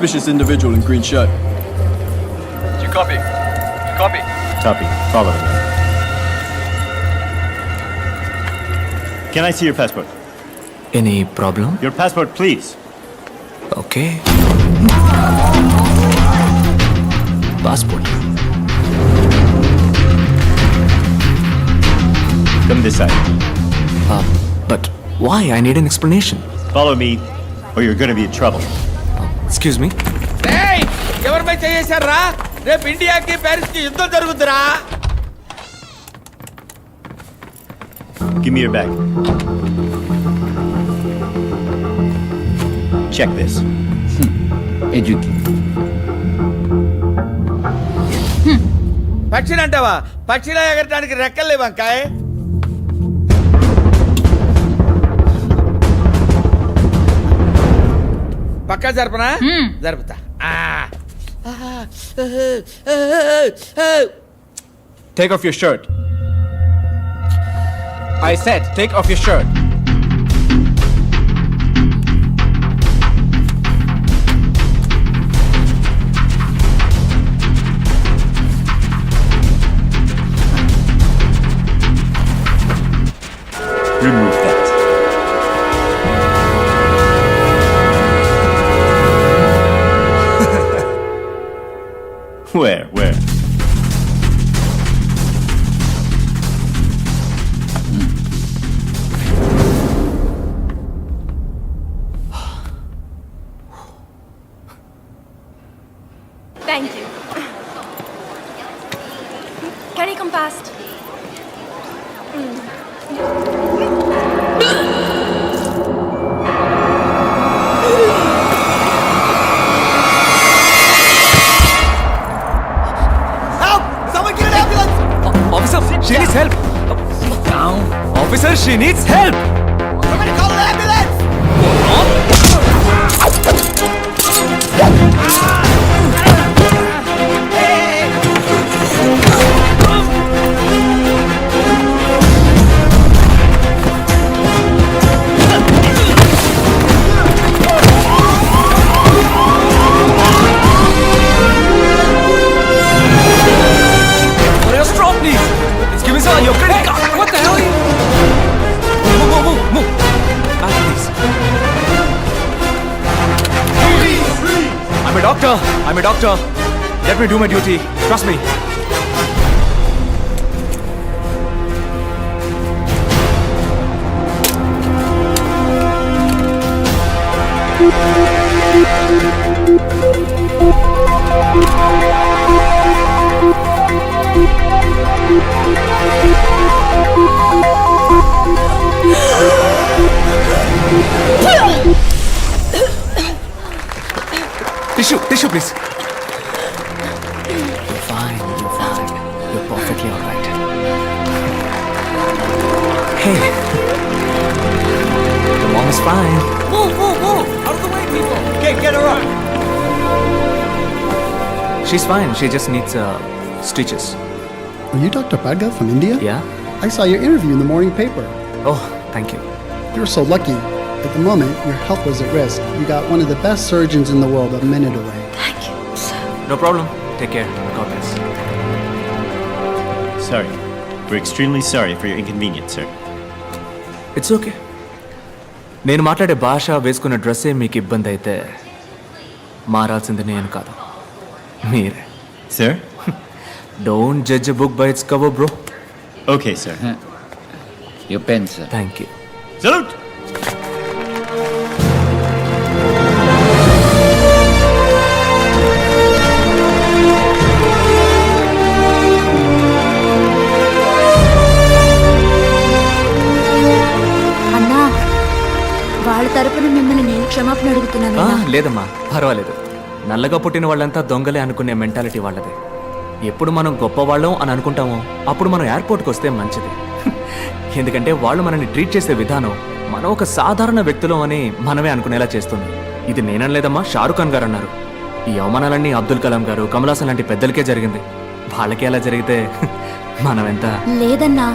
suspicious individual in green shirt. Do you copy? Copy. Copy. Follow me. Can I see your passport? Any problem? Your passport, please. Okay. Passport. Come this side. But why? I need an explanation. Follow me, or you're going to be in trouble. Excuse me. ఏయ్ ఎవరిపై చేశారా? రేపు ఇండియాకి Paris కి యుద్ధం జరుగుతురా? Give me your bag. Check this. పక్షిని అంటావా? పక్షిలా ఎగరడానికి రెక్కలు లేవు వంకాయ్. పక్కా జరపనా? జరుపుతా. Take off your shirt. I said, take off your shirt. Remove that. Where? Thank you. Can you come past? Officer, she needs help. Officer, she needs help. Somebody call an ambulance! Stop, please. Give me some your credit card. What the hell? Move. Back, please. I'm a doctor. Let me do my duty. Trust me. Tissue, please. You're fine. You're perfectly all right. Hey. Your mom is fine. Move! Out of the way, people! Get her up! She's fine. She just needs stitches. Are you Dr. Bhadga from India? Yeah? I saw your interview in the morning paper. Oh, thank you. You were so lucky. At the moment, your health was at risk. You got one of the best surgeons in the world a minute away. Thank you, sir. No problem. Take care. God bless. Sorry. We're extremely sorry for your inconvenience, sir. It's okay. నేను మాట్లాడే భాష వేసుకున్న డ్రెస్సే మీకు ఇబ్బంది అయితే మారాల్సింది నేను కాదు, మీరే. Sir? Don't judge a book by its cover, bro. Okay, sir. Your pen, sir. Thank you. Salute! అన్నా, వాళ్ళ తరపున మిమ్మల్ని నేను క్షమాపణ అడుగుతున్నాను. లేదమ్మా, పర్వాలేదు. నల్లగా పుట్టిన వాళ్ళంతా దొంగలే అనుకునే మెంటాలిటీ వాళ్ళదే. ఎప్పుడు మనం గొప్పవాళ్ళం అని అనుకుంటామో అప్పుడు మనం ఎయిర్పోర్ట్కి వస్తే మంచిది. ఎందుకంటే వాళ్ళు మనల్ని ట్రీట్ చేసే విధానం మనం ఒక సాధారణ వ్యక్తులం అని మనమే అనుకునేలా చేస్తుంది. ఇది నేననలేదమ్మా, షారుఖ్ ఖాన్ గారు అన్నారు. ఈ అవమానాలన్నీ అబ్దుల్ కలాం గారు, కమల్ హాసన్ లాంటి పెద్దలకే జరిగింది. వాళ్ళకి అలా జరిగితే మనం ఎంత. లేదన్నా,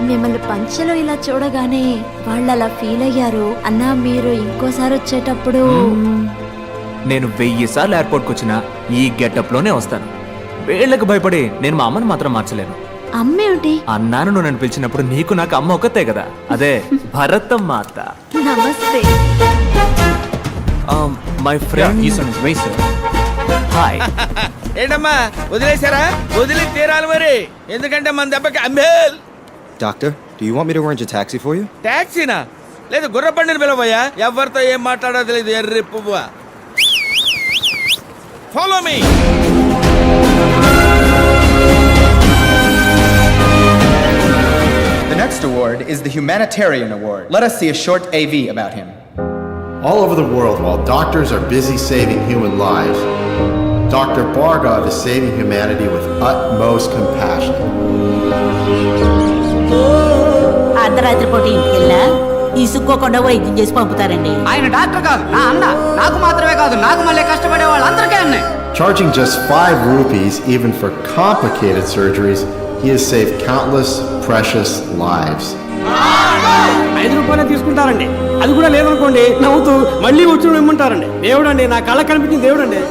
మిమ్మల్ని పంచలో ఇలా చూడగానే వాళ్ళు అలా ఫీల్ అయ్యారు. అన్నా, మీరు ఇంకోసారి వచ్చేటప్పుడు నేను 1000 సార్లు ఎయిర్పోర్ట్కి వచ్చినా ఈ గెటప్లోనే వస్తాను. వీళ్ళకి భయపడి నేను మా అమ్మని మాత్రం మార్చలేను. అమ్మేమిటి? అన్నాను నువ్వు నన్ను పిలిచినప్పుడు నీకు నాకు అమ్మ ఒక్కతే కదా, అదే భరతమ్మ అత్త. నమస్తే. My friend He's on his way, sir. Hi. ఏంటమ్మా వదిలేశారా? వదిలి తీరాలి మరి, ఎందుకంటే మన దెబ్బకి అంబేల్. Doctor, do you want me to arrange a taxi for you? టాక్సీనా? లేదు గుర్రబండిని పిలవయ్యా. ఎవరితో ఏం మాట్లాడో తెలియదు ఎర్రి పువ్వ. Follow me. The next award is the Humanitarian Award. Let us see a short AV about him. All over the world, while doctors are busy saving human lives, Dr. Bhargav is saving humanity with utmost compassion. అర్ధరాత్రి పూట ఇంటికి వెళ్ళా ఇసుక్కోకుండా వైద్యం చేసి పంపుతారండి. ఆయన doctor కాదు, నా అన్న. నాకు మాత్రమే కాదు, నాకు మళ్ళీ కష్టపడే వాళ్ళందరికీ అన్నాయి. Charging just 5 rupees even for complicated surgeries, he has saved countless precious lives. 5 రూపాయలే తీసుకుంటారండి. అది కూడా లేదనుకోండి నవ్వుతూ మళ్ళీ వచ్చి ఇమ్మంటారండి. దేవుడండి, నా కళ్ళ కనిపించింది దేవుడండి.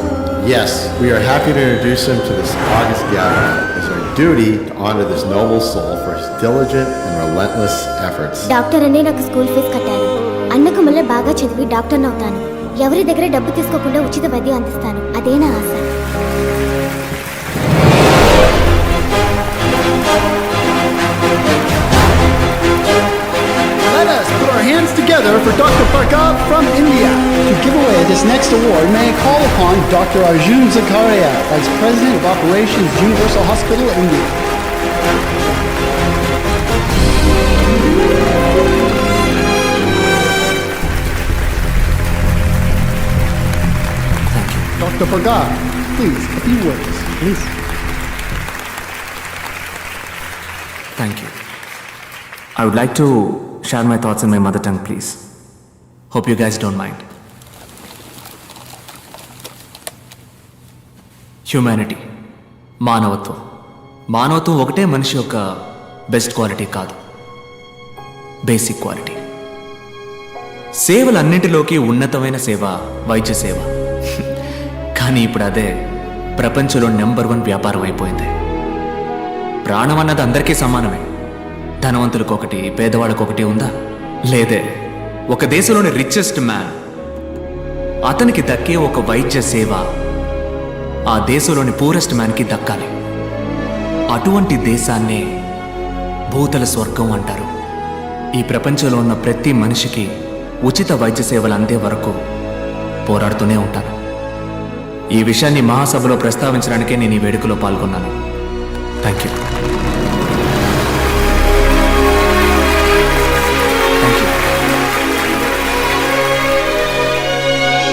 Yes, we are happy to introduce him to this August gathering. It's our duty to honor this noble soul for his diligent and relentless efforts. Doctor అనే నాకు స్కూల్ ఫీజు కట్టాను. అన్నకు మళ్ళీ బాగా చదివి డాక్టర్ని అవుతాను. ఎవరి దగ్గర డబ్బు తీసుకోకుండా ఉచిత వైద్యం అందిస్తాను. అదే నా ఆశ. Let us put our hands together for Dr. Bhargav from India. To give away this next award, may I call upon Dr. Arjun Zakaria, Vice President of Operations, Universal Hospital, India. Dr. Bhargav, please, a few words, please. Thank you. I would like to share my thoughts in my mother tongue, please. Hope you guys don't mind. Humanity, మానవత్వం. మానవత్వం ఒకటే మనిషి యొక్క best quality కాదు, basic quality. సేవలన్నింటిలోకి ఉన్నతమైన సేవ వైద్య సేవ. కానీ ఇప్పుడు అదే ప్రపంచంలో నెంబర్ 1 వ్యాపారం అయిపోయింది. ప్రాణం అన్నది అందరికీ సమానమే. ధనవంతులకు ఒకటి, పేదవాళ్ళకు ఒకటి ఉందా? లేదే. ఒక దేశంలోని రిచెస్ట్ మ్యాన్, అతనికి దక్కే ఒక వైద్య సేవ ఆ దేశంలోని పూరెస్ట్ మ్యాన్కి దక్కాలి. అటువంటి దేశాన్నే భూతల స్వర్గం అంటారు. ఈ ప్రపంచంలో ఉన్న ప్రతి మనిషికి ఉచిత వైద్య సేవలు అందే వరకు పోరాడుతూనే ఉంటాను. ఈ విషయాన్ని మహాసభలో ప్రస్తావించడానికే నేను ఈ వేడుకలో పాల్గొన్నాను. Thank you.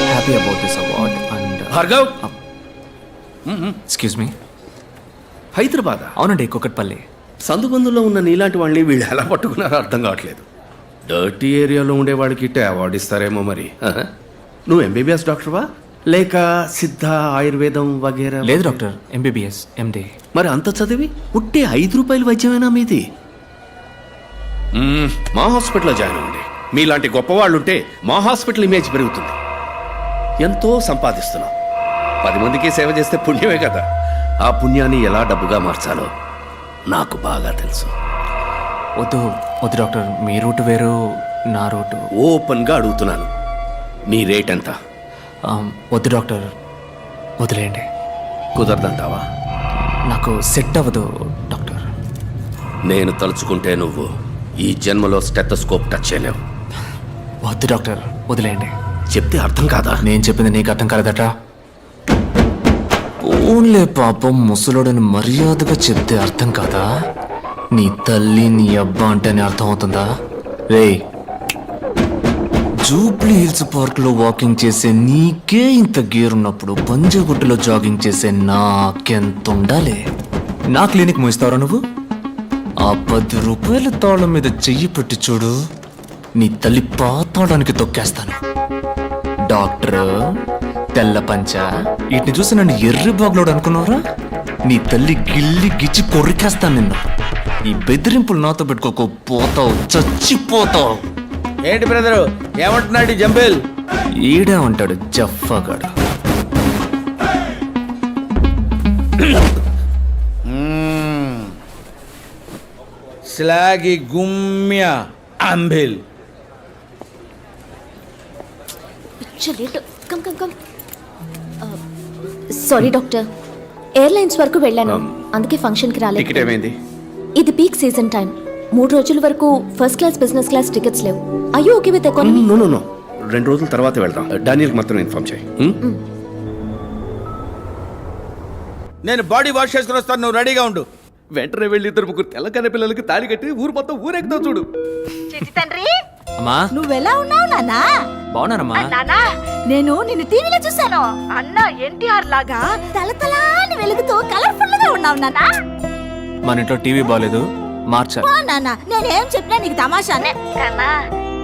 Happy about this award and Bhargav. Excuse me. Hyderabad? అవునండి, కుకట్పల్లి. సందుబందులో ఉన్న నీలాంటి వాళ్ళని వీళ్ళు ఎలా పట్టుకున్నారో అర్థం కావట్లేదు. డర్టీ ఏరియాలో ఉండేవాడికి ఇట్టే అవార్డు ఇస్తారేమో మరి. నువ్వు ఎంబీబీఎస్ డాక్టర్వా లేక సిద్ధ ఆయుర్వేదం వగేరా? లేదు డాక్టర్, ఎంబీబీఎస్ ఎండి. మరి అంత చదివి ఉట్టే 5 రూపాయల వైద్యమేనా మీది? మా హాస్పిటల్లో జాయిన్ అవ్వండి. మీలాంటి గొప్పవాళ్ళు ఉంటే మా హాస్పిటల్ ఇమేజ్ పెరుగుతుంది. ఎంతో సంపాదిస్తున్నాం. 10 మందికి సేవ చేస్తే పుణ్యమే కదా. ఆ పుణ్యాన్ని ఎలా డబ్బుగా మార్చాలో నాకు బాగా తెలుసు. వద్దు వద్దు డాక్టర్, మీ రూట్ వేరు, నా రూటు. ఓపెన్గా అడుగుతున్నాను, మీ రేట్ ఎంత? వద్దు డాక్టర్, వదిలేయండి. కుదరదంటావా? నాకు సెట్ అవ్వదు డాక్టర్. నేను తలుచుకుంటే నువ్వు ఈ జన్మలో స్టెథోస్కోప్ టచ్ చేయలేవు. వద్దు డాక్టర్, వదిలేయండి. చెప్తే అర్థం కాదా? నేను చెప్పింది నీకు అర్థం కాలేదట. ఓన్లే పాపం, ముసలోడని మర్యాదగా చెప్తే అర్థం కాదా? నీ తల్లి నీ అబ్బా అంటేనే అర్థం అవుతుందా? రే, జూబ్లీ హిల్స్ పార్క్ లో వాకింగ్ చేసే నీకే ఇంత గేర్ ఉన్నప్పుడు పంజాగుట్టలో జాగింగ్ చేసే నాకెంత ఉండాలి? నా క్లినిక్ మూయిస్తావరా నువ్వు? ఆ 10 రూపాయల తాళం మీద చెయ్యి పెట్టి చూడు, నీ తల్లి పాతాడానికి తొక్కేస్తాను. డాక్టర్ తెల్ల పంచ, వీటిని చూసి నన్ను ఎర్రి బాగులోడు అనుకున్నారా? నీ తల్లి గిల్లి గిచ్చి కొరికేస్తాను నిన్ను. ఈ బెదిరింపులు నాతో పెట్టుకోకు, పోతావు, చచ్చిపోతావు. ఏంటి బ్రదరు ఏమంటున్నాడు జంబేల్? ఈడే ఉంటాడు జఫాగాడు. స్లాగి గుమ్య అంబిల్. సారీ డాక్టర్, ఎయిర్లైన్స్ వరకు వెళ్ళాను, అందుకే ఫంక్షన్కి రాలేదు. టికెట్ ఏమైంది? ఇది పీక్ సీజన్ టైం. 3 రోజుల వరకు first class business class tickets లేవు. అయ్యో ఓకే విత్ ఎకానమీ? నో 2 రోజుల తర్వాత వెళ్దాం. డానియల్కి మాత్రం ఇన్ఫార్మ్ చేయి. నేను బాడీ వాష్ చేసుకుని వస్తాను, నువ్వు రెడీగా ఉండు. వెంటనే వెళ్ళి 2 తెల్లకన్న పిల్లలకి తాళి కట్టి ఊరు మొత్తం ఊరెక్కుతావు చూడు. చిట్టి తండ్రి, అమ్మా నువ్వెలా ఉన్నావు నాన్నా? బాగున్నానమ్మా. నానా, నేను నిన్ను టీవీలో చూశాను. అన్న ఎన్టీఆర్ లాగా తలతలాని వెలుగుతూ కలర్ఫుల్ గా ఉన్నావు నాన్నా. మన ఇంట్లో టీవీ బాగాలేదు, మార్చాలి. నాన్న, నేనేం చెప్పినా నీకు తమాషానే. కన్నా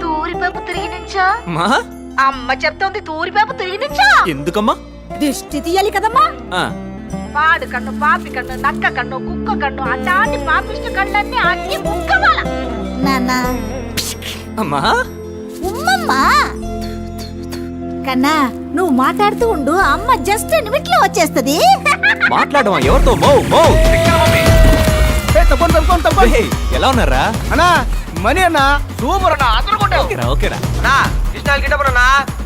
తూరిపేపు తిరిగి నుంచో. మా అమ్మ చెప్తోంది తూరిపేపు తిరిగి నుంచో. ఎందుకమ్మా? దిష్టి తీయాలి కదమ్మా. ఆ, పాడు కన్ను, పాపి కన్ను, నక్క కన్ను, కుక్క కన్ను, అట్లాంటి పాపిష్ట కళ్ళన్నీ అన్ని ముక్కవాల. నాన్న అమ్మా ఉమ్మమ్మా. కన్నా నువ్వు మాట్లాడుతూ ఉండు, అమ్మ జస్ట్ నిమిట్లో వచ్చేస్తది. మాట్లాడమా? ఎవరితో? మో మో ఏయ్, ఎలా ఉన్నారా? అన్నా మనీ అన్న సూపర్ అన్న, అదరగొట్టావు. ఓకేరా ఓకేరా.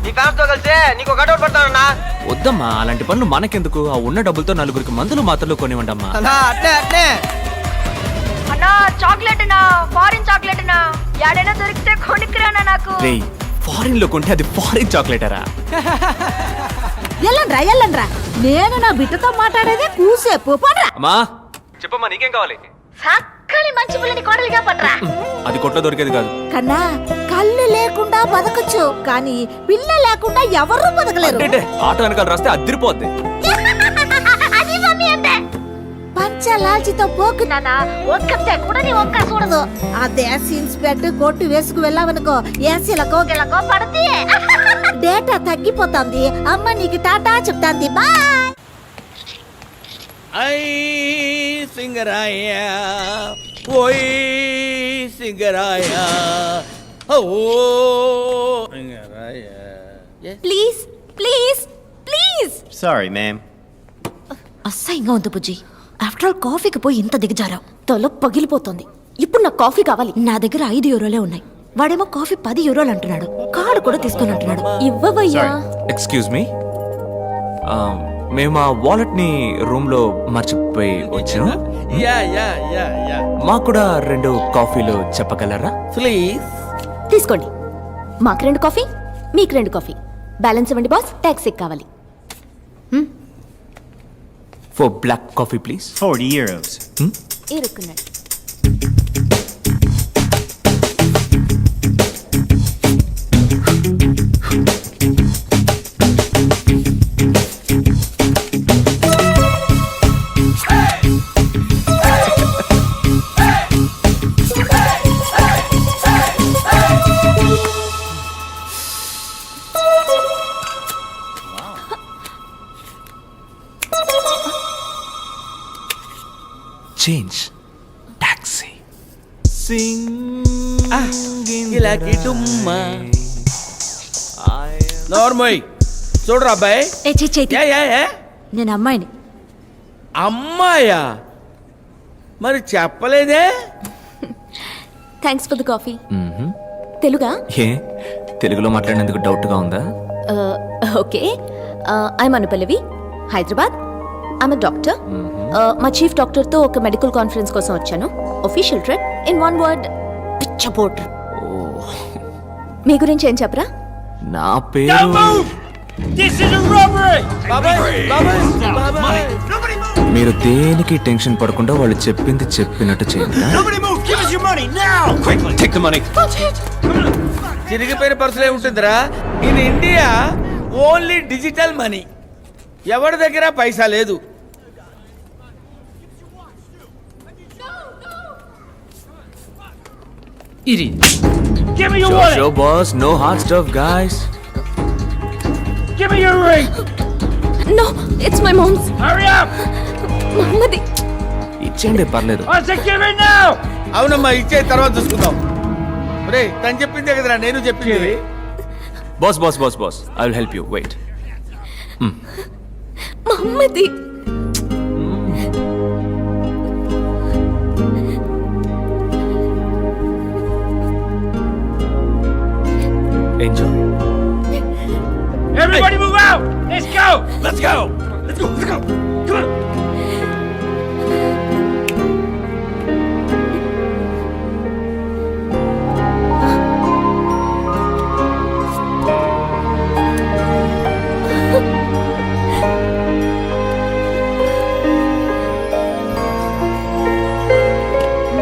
నీ ఫ్యాన్స్ తో కలిసి నీకు ఒక అవుట్ పడతానన్నా. వద్దమ్మా, అలాంటి పనులు మనకెందుకు? ఆ ఉన్న డబ్బులతో 4 మందులు మాత్రలు కొనివ్వండమ్మా. అట్నే అట్నే. అన్నా చాక్లెట్ నా, ఫారిన్ చాక్లెట్ నా, యాడైనా దొరికితే కొనుక్కురానా నాకు. రేయ్, ఫారిన్ లో కొంటే అది ఫారిన్ చాక్లెటరా? ఎల్లండ్రా, నేను నా బిడ్డతో మాట్లాడేదే కూసేపు పడరా. అమ్మా చెప్పమ్మా, నీకేం కావాలి? సక్కని మంచి పిల్లని కోడలిగా పడరా. అది కొట్లో దొరికేది కాదు. కన్నా కళ్ళు లేకుండా బతకచ్చు, కానీ పిల్ల లేకుండా ఎవరు బతకలేరు. అంటే ఆటో వెనకాల రాస్తే అదిరిపోద్ది. అది మమ్మీ అంటే పంచలాల్చితో పోకు నానా, ఒక్కతే కూడా నీ ఒక్క చూడదు. అదే సీన్స్ పెట్టి కొట్టు వేసుకు వెళ్ళావనుకో, ఏసీలకో గిలకో పడతి. డేటా తగ్గిపోతుంది. అమ్మ నీకు టాటా చెప్తాంది, బాయ్. ఐ సింగరాయ ఓయ్ సింగరాయ ఓ Singaraya. Please please please. Sorry, ma'am. అసహ్యంగా ఉంది బుజ్జి. ఆఫ్టర్ ఆల్ కాఫీకి పోయి ఇంత దిగజారావు, తల పగిలిపోతుంది. ఇప్పుడు నాకు కాఫీ కావాలి. నా దగ్గర 5 యూరోలే ఉన్నాయి. వాడేమో కాఫీ 10 యూరోలు అంటున్నాడు. కార్డు కూడా తీసుకొని అంటున్నాడు. ఇవ్వవయ్యా. ఎక్స్క్యూజ్ మీ, మేము ఆ వాలెట్ ని రూమ్ లో మర్చిపోయి వచ్చాం. Yeah yeah yeah yeah. మాకు కూడా 2 కాఫీలు చెప్పగలరా? ప్లీజ్ తీసుకోండి. మాకు 2 కాఫీ, మీకు 2 కాఫీ. బ్యాలెన్స్ ఇవ్వండి బాస్, ట్యాక్సీకి కావాలి. For black coffee please. 40 euros. ఇరుక్కున్నాడు. Change taxi. ఇలాకి డుమ్మా నోర్మోయ్. చూడరా అబ్బాయి. Yeah yeah yeah. నేను అమ్మాయిని. అమ్మాయా? మరి చెప్పలేదే. Thanks for the coffee. తెలుగా? ఏ తెలుగులో మాట్లాడినందుకు డౌట్ గా ఉందా? Okay. I'm Anupallavi, Hyderabad. I'm a doctor. మా చీఫ్ డాక్టర్ తో ఒక మెడికల్ కాన్ఫరెన్స్ కోసం వచ్చాను. Official trip. In one word, పిచ్చపోటర్. మీ గురించి ఏం చెప్పరా? నా పేరు మీరు దేనికి టెన్షన్ పడకుండా వాళ్ళు చెప్పింది చెప్పినట్టు చేయండి. చిరిగిపోయిన పర్సులే ఉంటుందిరా. In India only digital money. ఎవరి దగ్గర పైసా లేదు. Show boss, no hard stuff guys. Give me your ring. No, it's my mom's. Hurry up. మమ్మది. ఇచ్చేయండి పర్లేదు. I said give it now. అవునమ్మా, ఇచ్చే తర్వాత చూసుకుందాం. రే తను చెప్పిందే కదరా నేను చెప్పింది. Boss boss boss boss, I will help you. Wait. మమ్మది. Let's go. Let's go. Let's go. Come on.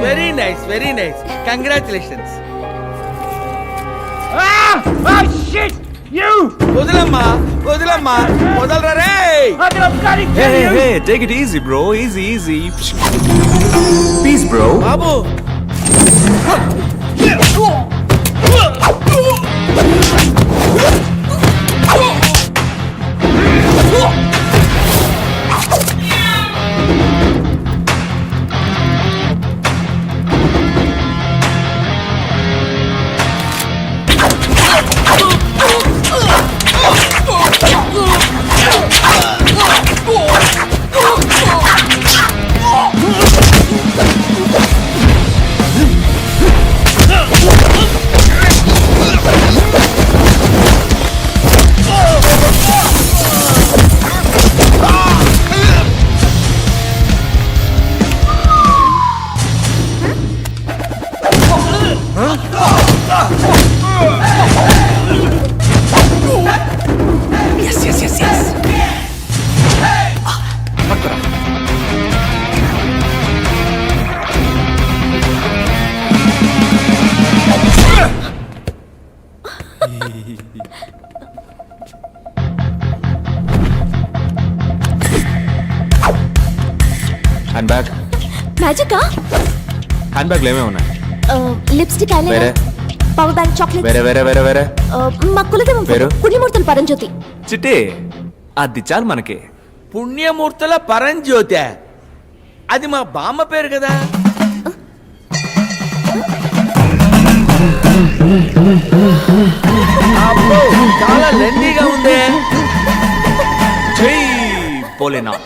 Very nice, very nice. Congratulations. Ah, shit! You! వదలమ్మా వదలమ్మా వదలరా రే! Hey, take it easy, bro. Easy. Peace, bro. బాబు hand bag మ్యాజికా hand బ్యాగ్లు ఏమేమి ఉన్నాయి? లిప్స్టిక్ వేరే ఐలైనర్ పవర్ బ్యాంక్ చాక్లెట్ వేరే మా కులదేవం పేరు? పుణ్యమూర్తుల పరంజ్యోతి. చిట్టి అది చాలు మనకి. పుణ్యమూర్తుల పరంజ్యోతి అది మా బామ్మ పేరు కదా. అబ్బో, చాలా లెందీగా ఉందే. జై భోలేనాథ్.